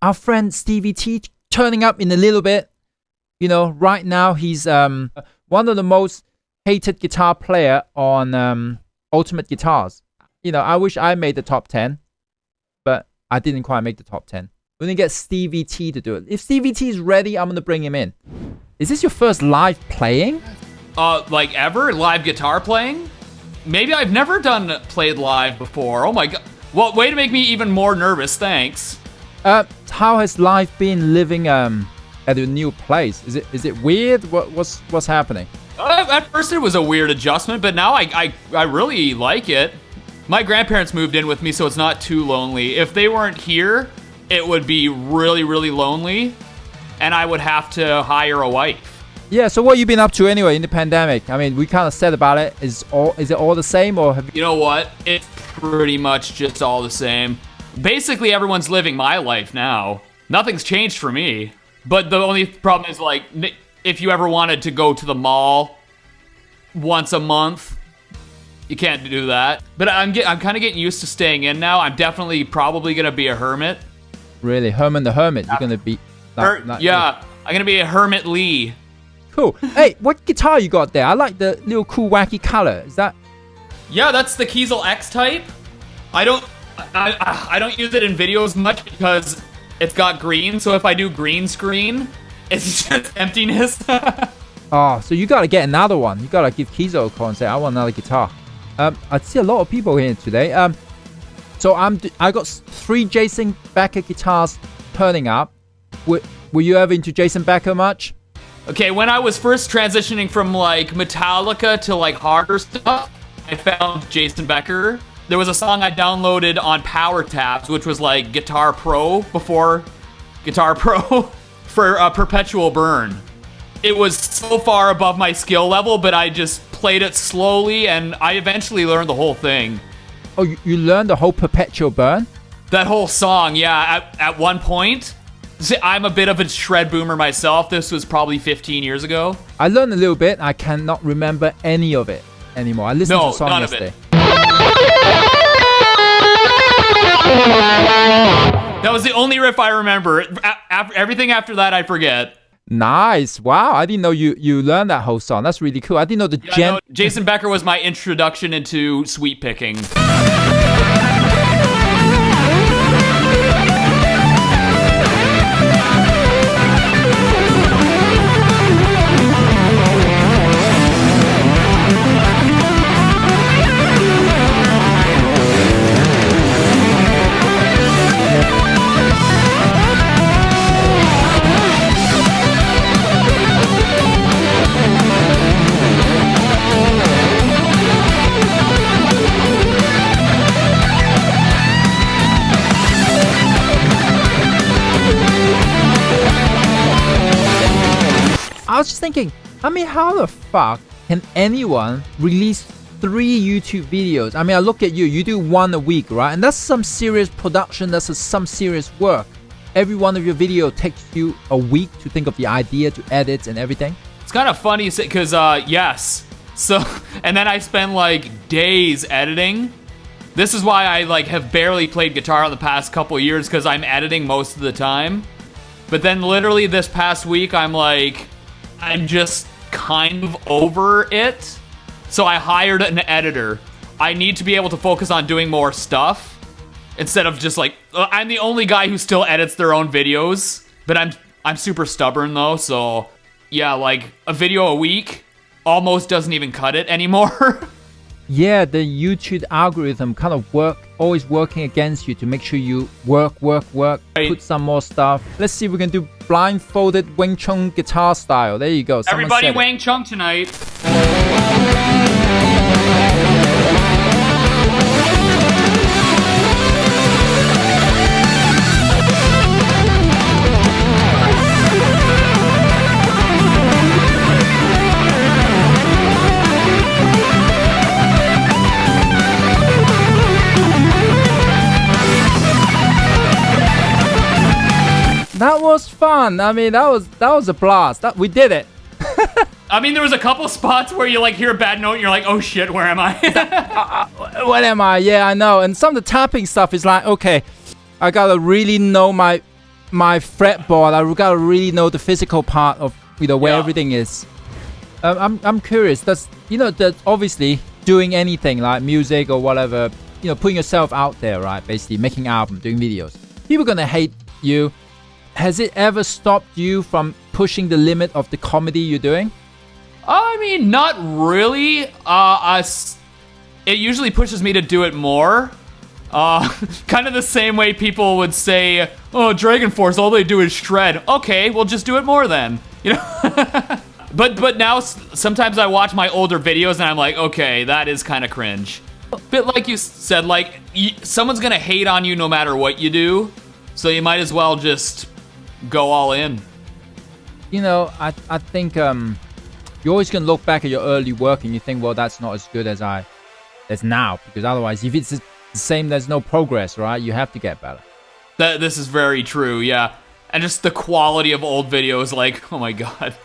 our friend Stevie T turning up in a little bit. You know, right now he's one of the most hated guitar player on Ultimate Guitars. You know, I wish I made the top 10, but I didn't quite make the top 10. We're gonna get Stevie T to do it. If Stevie T is ready, I'm gonna bring him in. Is this your first live playing? Like ever? Live guitar playing? Maybe I've never played live before. Oh my god. Well, way to make me even more nervous, thanks. How has life been living at a new place? Is it weird? What's happening? At first it was a weird adjustment, but now I really like it. My grandparents moved in with me, so it's not too lonely. If they weren't here, it would be really, really lonely, and I would have to hire a wife. Yeah, so what have you been up to anyway in the pandemic? I mean, we kind of said about it. Is it all the same, or have you... You know what? It's pretty much just all the same. Basically, everyone's living my life now. Nothing's changed for me. But the only problem is, like, if you ever wanted to go to the mall once a month, you can't do that. But I'm kind of getting used to staying in now. I'm definitely probably going to be a hermit. Really? Herman the Hermit? You're going to be... Yeah, I'm going to be a Herman Li. Cool. Hey, what guitar you got there? I like the little cool wacky color. Is that... Yeah, that's the Kiesel X type. I don't use it in videos much because it's got green. So if I do green screen, it's just emptiness. Oh, so you got to get another one. You got to give Kiesel a call and say, I want another guitar. I see a lot of people here today. So I got 3 Jason Becker guitars turning up. Were you ever into Jason Becker much? Okay, when I was first transitioning from like Metallica to like harder stuff, I found Jason Becker. There was a song I downloaded on Power Tabs, which was like Guitar Pro before Guitar Pro for Perpetual Burn. It was so far above my skill level, but I just played it slowly, and I eventually learned the whole thing. Oh, you learned the whole Perpetual Burn? That whole song, yeah. At one point, see, I'm a bit of a shred boomer myself. This was probably 15 years ago. I learned a little bit. I cannot remember any of it anymore. I listened to the song yesterday. That was the only riff I remember. Everything after that, I forget. Nice. Wow. I didn't know you learned that whole song. That's really cool. I didn't know the no, Jason Becker was my introduction into sweep picking. I was just thinking, I mean, how the fuck can anyone release 3 YouTube videos? I mean, I look at you do 1 a week, right? And that's some serious production, that's some serious work. Every one of your video takes you a week to think of the idea, to edit and everything. It's kind of funny because, yes. So, and then I spend like days editing. This is why I like have barely played guitar in the past couple years, because I'm editing most of the time. But then literally this past week, I'm just kind of over it. So I hired an editor. I need to be able to focus on doing more stuff instead of just like, I'm the only guy who still edits their own videos, but I'm super stubborn though. So yeah, like a video a week almost doesn't even cut it anymore. Yeah, the YouTube algorithm kind of always working against you to make sure you work, right. Put some more stuff. Let's see if we can do blindfolded Wing Chun guitar style. There you go. Everybody Wing Chun tonight. That was fun. I mean, that was a blast. We did it. I mean, there was a couple spots where you like hear a bad note and you're like, oh shit, where am I? What am I? Yeah, I know. And some of the tapping stuff is like, okay, I gotta really know my my fretboard. I gotta really know the physical part of where everything is. I'm curious. That's obviously doing anything like music or whatever. Putting yourself out there, right? Basically making albums, doing videos. People are gonna hate you. Has it ever stopped you from pushing the limit of the comedy you're doing? I mean, not really. It usually pushes me to do it more. Kind of the same way people would say, "Oh, DragonForce, all they do is shred." Okay, well, just do it more then. But now sometimes I watch my older videos and I'm like, okay, that is kind of cringe. But like you said, like someone's gonna hate on you no matter what you do, so you might as well just go all in. I think you're always gonna look back at your early work and you think, well, that's not as good as now, because otherwise, if it's the same, there's no progress, right? You have to get better. This is very true, yeah. And just the quality of old videos, like, oh my god.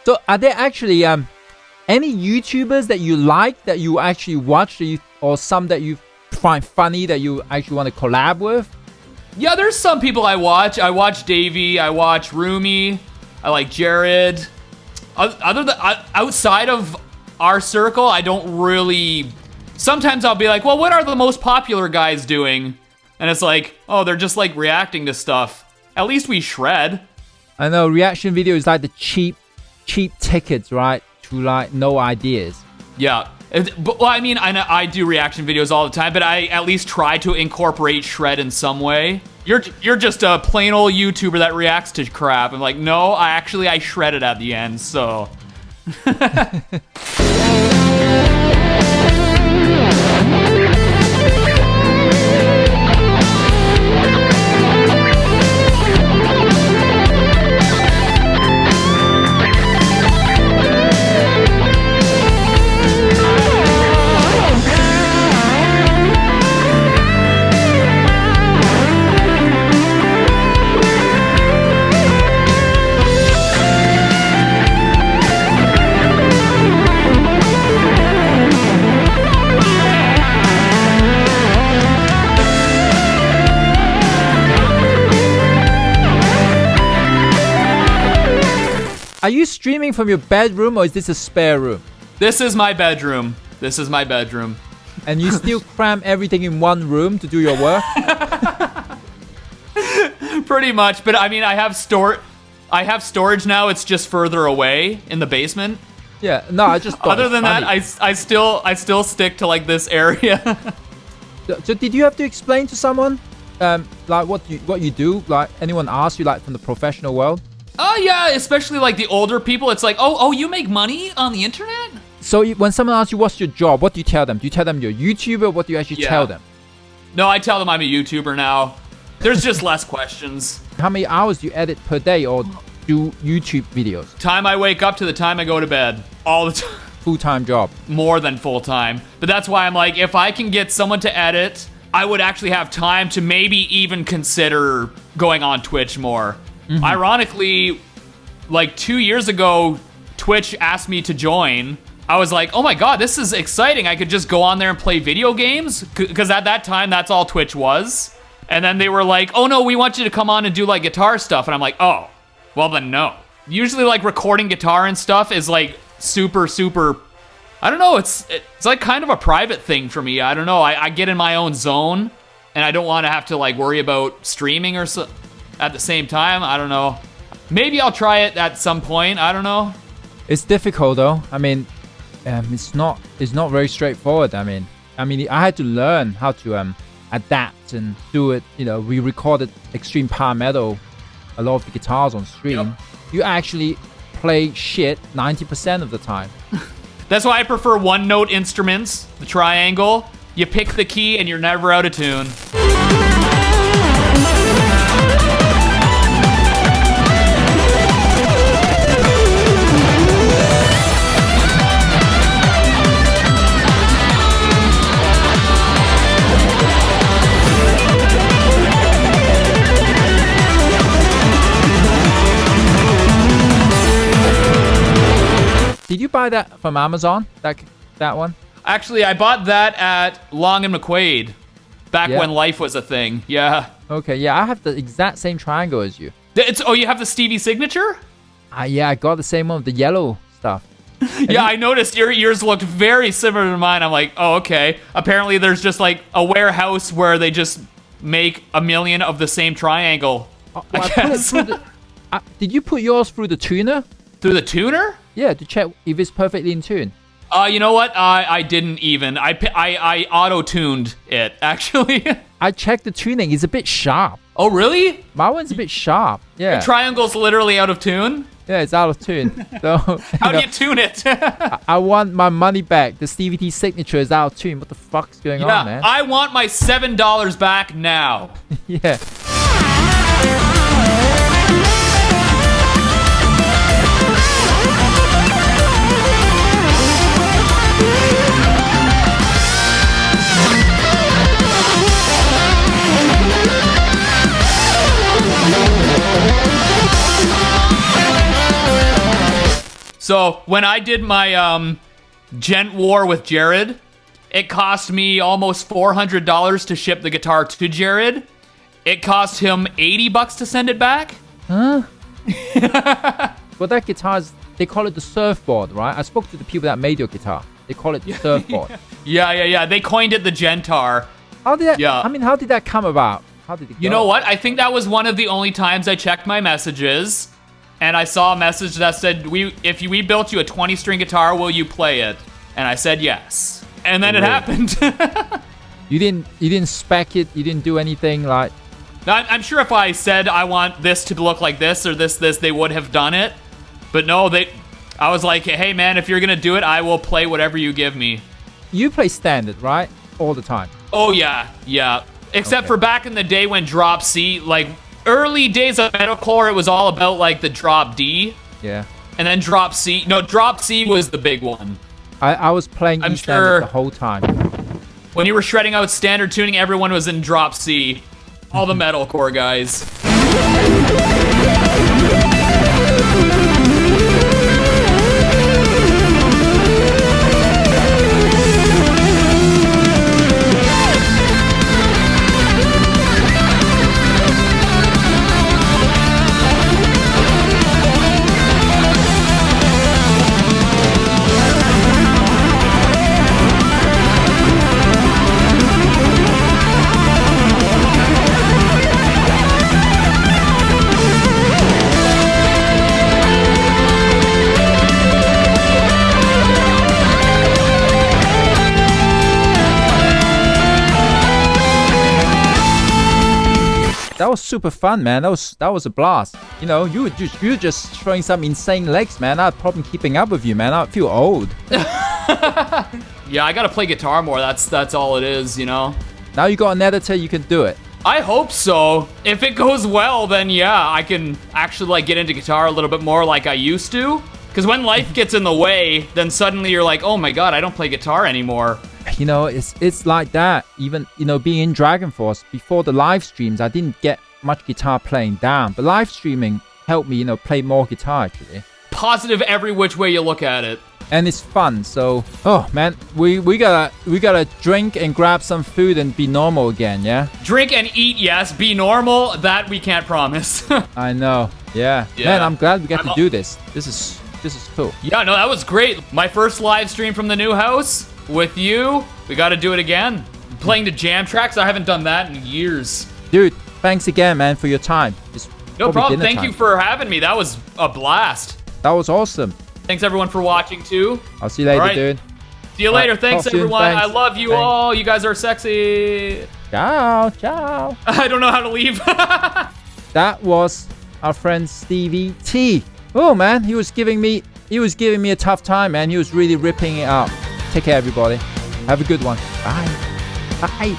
So, are there actually any YouTubers that you like, that you actually watch, or some that you find funny that you actually want to collab with? Yeah, there's some people I watch. I watch Davey. I watch Rumi. I like Jared. Other than outside of our circle, I don't really. Sometimes I'll be like, well, what are the most popular guys doing? And it's like, oh, they're just like reacting to stuff. At least we shred. I know, reaction video is like the cheap tickets, right? To like no ideas. Yeah. But, well, I mean, I do reaction videos all the time, but I at least try to incorporate shred in some way. You're just a plain old YouTuber that reacts to crap. I'm like, no, I shredded at the end, so. Are you streaming from your bedroom or is this a spare room? This is my bedroom. This is my bedroom. And you still cram everything in one room to do your work? Pretty much, but I mean, I have storage now. It's just further away in the basement. Yeah, no, I just thought Other than that, I still stick to like this area. So did you have to explain to someone like what you do? Like anyone ask you like from the professional world? Oh yeah, especially like the older people. It's like, oh, you make money on the internet? So when someone asks you what's your job, what do you tell them? Do you tell them you're a YouTuber? What do you actually tell them? No, I tell them I'm a YouTuber now. There's just less questions. How many hours do you edit per day or do YouTube videos? Time I wake up to the time I go to bed. All the time. Full-time job. More than full-time. But that's why I'm like, if I can get someone to edit, I would actually have time to maybe even consider going on Twitch more. Mm-hmm. Ironically, like 2 years ago, Twitch asked me to join. I was like, oh my god, this is exciting. I could just go on there and play video games. Because at that time, that's all Twitch was. And then they were like, oh no, we want you to come on and do like guitar stuff. And I'm like, oh, well then no. Usually like recording guitar and stuff is like super, I don't know, it's like kind of a private thing for me. I don't know, I get in my own zone and I don't want to have to like worry about streaming or so at the same time. I don't know. Maybe I'll try it at some point. I don't know. It's difficult though. I mean, it's not very straightforward. I mean, I had to learn how to adapt and do it. You know, we recorded extreme power metal, a lot of the guitars on stream. Yep. You actually play shit 90% of the time. That's why I prefer one-note instruments, the triangle. You pick the key and you're never out of tune. Did you buy that from Amazon? That one? Actually, I bought that at Long and McQuaid. Back Yeah. when life was a thing. Yeah. Okay, yeah, I have the exact same triangle as you. Oh, you have the Stevie signature? Yeah, I got the same one with the yellow stuff. Yeah, I noticed yours looked very similar to mine. I'm like, oh, okay. Apparently, there's just like a warehouse where they just make a million of the same triangle. Well, I put it guess. through did you put yours through the tuner? Through the tuner? Yeah, to check if it's perfectly in tune. You know what? I didn't even. I auto-tuned it, actually. I checked the tuning. It's a bit sharp. Oh, really? My one's a bit sharp. Yeah. The triangle's literally out of tune? Yeah, it's out of tune. So How do you tune it? I want my money back. The Stevie T signature is out of tune. What the fuck's going on, man? I want my $7 back now. Yeah. So when I did my Gent War with Jared, it cost me almost $400 to ship the guitar to Jared. It cost him $80 to send it back. Huh? Well, that guitar is, they call it the surfboard, right? I spoke to the people that made your guitar. They call it the surfboard. Yeah. They coined it the Gentar. How did that? Yeah. I mean, how did that come about? How did it go? You know what? I think that was one of the only times I checked my messages, and I saw a message that said, if we built you a 20-string guitar, will you play it? And I said yes. And then it happened. You didn't spec it. You didn't do anything like. I'm sure if I said I want this to look like this or this, they would have done it. But no, I was like, hey man, if you're gonna do it, I will play whatever you give me. You play standard, right? All the time. Oh yeah. Except for back in the day when drop C, like early days of metalcore, it was all about like the drop D. Yeah. And then drop C. No, drop C was the big one. I was playing E standard the whole time. When you were shredding out standard tuning, everyone was in drop C. All the metalcore guys. That was super fun, man. That was a blast. You know, you were just throwing some insane legs, man. I had a problem keeping up with you, man. I feel old. Yeah, I gotta play guitar more. That's all it is, you know. Now you got an editor, you can do it. I hope so. If it goes well, then yeah, I can actually like get into guitar a little bit more like I used to. Because when life gets in the way, then suddenly you're like, oh my god, I don't play guitar anymore. You know, it's like that. Even, you know, being in DragonForce, before the live streams, I didn't get much guitar playing down. But live streaming helped me, you know, play more guitar, actually. Positive every which way you look at it. And it's fun, so... Oh, man, we gotta drink and grab some food and be normal again, yeah? Drink and eat, yes. Be normal, that we can't promise. I know, yeah. Man, I'm glad we got to do this. This is cool. Yeah, no, that was great. My first live stream from the new house with you. We got to do it again. Playing the jam tracks, I haven't done that in years. Dude, thanks again, man, for your time. It's no problem. dinner Thank time. you for having me. That was a blast. That was awesome. Thanks everyone for watching too. I'll see you later, All right. dude. See you later. Thanks talk soon. everyone. Thanks. I love you all. You guys are sexy. Ciao, ciao. I don't know how to leave. That was our friend Stevie T. Oh man, he was giving me a tough time, man. He was really ripping it out. Take care, everybody. Have a good one. Bye. Bye.